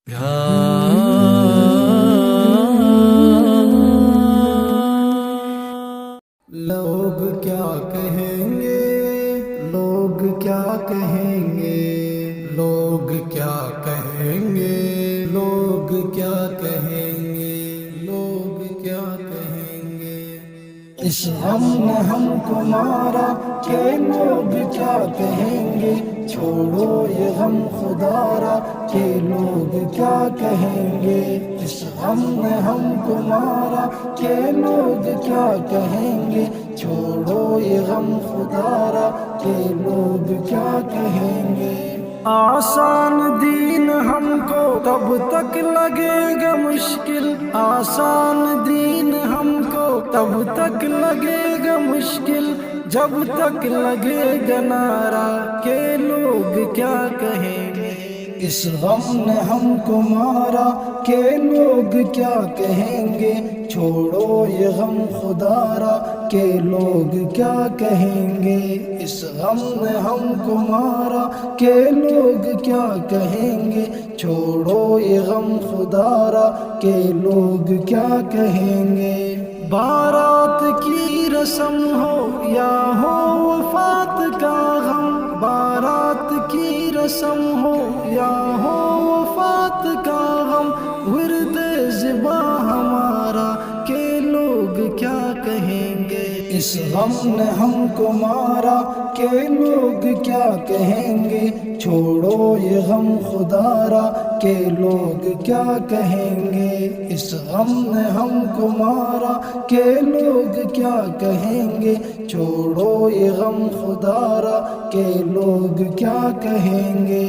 لوگ کیا کہیں گے، لوگ کیا کہیں گے، لوگ کیا کہیں گے، لوگ کیا کہیں گے، لوگ کیا کہیں گے۔ اس غم نے ہم کو مارا کہ لوگ کیا کہیں گے، چھوڑو یہ غم خدا را کہ لوگ کیا کہیں گے۔ اس غم نے ہم کو مارا کہ لوگ کیا کہیں گے، چھوڑو یہ غم خدا را کہ لوگ کیا کہیں گے۔ آسان دین ہم کو تب تک لگے گا مشکل، آسان دین ہم کو تب تک لگے گا مشکل، جب تک لگے گا نعرہ کہ لوگ کیا کہیں گے۔ اس غم نے ہم کو مارا کہ لوگ کیا کہیں گے، چھوڑو یہ غم خدا را کہ لوگ کیا کہیں گے۔ اس غم نے ہم کو مارا کہ لوگ کیا کہیں گے، چھوڑو یہ غم خدا را کہ لوگ کیا کہیں گے۔ بارات کی رسم ہو یا ہو وفات کا غم، بارات کی رسم ہو یا ہو وفات کا غم، ورد زباں ہمارا کہ لوگ کیا کہیں گے۔ اس غم نے ہم کو مارا کہ لوگ کیا کہیں گے، چھوڑو یہ غم خدا را کہ لوگ کیا کہیں گے۔ اس غم نے ہم کو مارا کہ لوگ کیا کہیں گے، چھوڑو یہ غم خدا را کہ لوگ کیا کہیں گے۔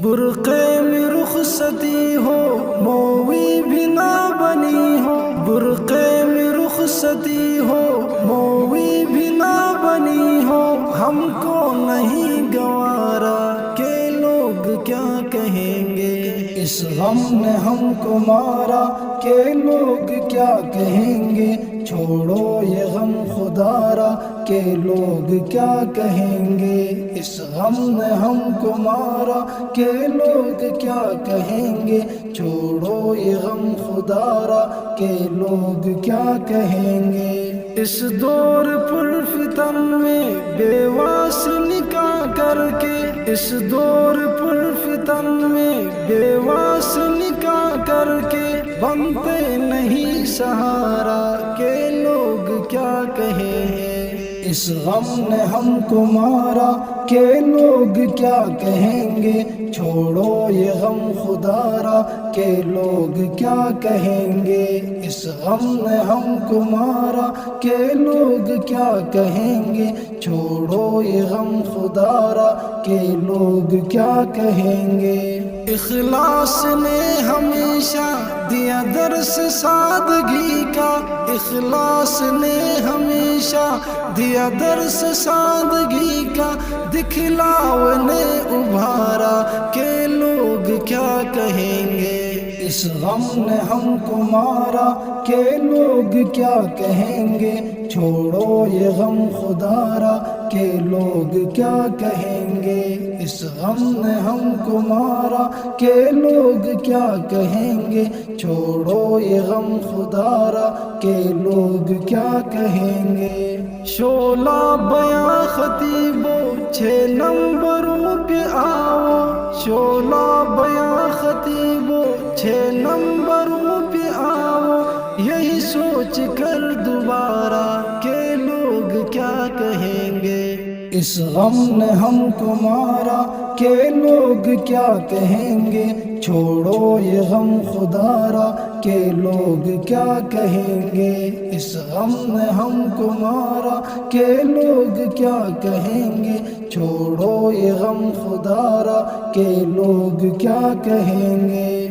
برقعے میں رخصتی ہو مووی بھی نہ بنی ہو، برقعے میں رخصتی ہو مووی بھی نہ بنی ہو، ہم کو نہیں گوارا کہ لوگ کیا کہیں گے۔ اس غم نے ہم کو مارا کہ لوگ کیا کہیں گے، چھوڑو یہ غم خدا را کہ لوگ کیا کہیں گے۔ اس غم نے ہم کو مارا کہ لوگ کیا کہیں گے، چھوڑو یہ غم خدا را کہ لوگ کیا کہیں گے۔ اس دور پر فتن میں بیوہ سے نکاح کر کے، اس دور پر فتن میں بیوہ سے نکاح کر کے، بنتے نہیں سہارا کہ لوگ کیا کہیں گے۔ اس غم نے ہم کو مارا کہ لوگ کیا کہیں گے، چھوڑو یہ غم خدا را کہ لوگ کیا کہیں گے۔ اس غم نے ہم کو مارا کہ لوگ کیا کہیں گے، چھوڑو یہ غم خدا را کہ لوگ کیا کہیں گے۔ اخلاص نے ہمیشہ دیا درس سادگی کا، اخلاص نے ہمیشہ دیا درس سادگی کا، دکھلاؤ نے ابھارا کہ لوگ کیا کہیں گے۔ اس غم نے ہم کو مارا کہ لوگ کیا کہیں گے، چھوڑو یہ غم خدا را کہ لوگ کیا کہیں گے۔ اس غم نے ہم کو مارا کہ لوگ کیا کہیں گے، چھوڑو یہ غم خدا را کہ لوگ کیا کہیں گے۔ شعلہ بیاں خطیبو 6 نمبروں پہ آؤ، شعلہ بیاں خطیبو 6 نمبروں پہ آؤ، یہی سوچ کر دوبارہ کہ لوگ کیا کہیں گے۔ اس غم نے ہم کو مارا کہ لوگ کیا کہیں گے، چھوڑو یہ غم خدا را کہ لوگ کیا کہیں گے۔ اس غم نے ہم کو مارا کہ لوگ کیا کہیں گے، چھوڑو یہ غم خدا را کہ لوگ کیا کہیں گے۔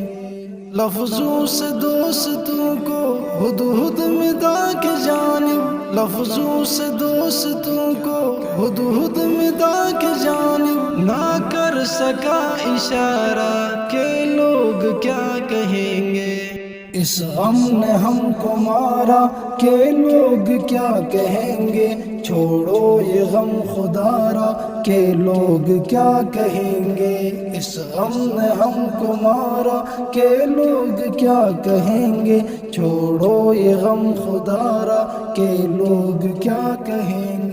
لفظوں سے دوستوں کو ہد ہد مدا کی جانب، لفظوں سے دوستوں کو ہد ہد مدا کی جانب، نہ کر سکا اشارہ کہ لوگ کیا کہیں گے۔ اس غم نے ہم کو مارا کہ لوگ کیا کہیں گے، چھوڑو یہ غم خدارا کہ لوگ کیا کہیں گے، اس غم نے ہم کو مارا کہ لوگ کیا کہیں گے، چھوڑو یہ غم خدارا کہ لوگ کیا کہیں گے۔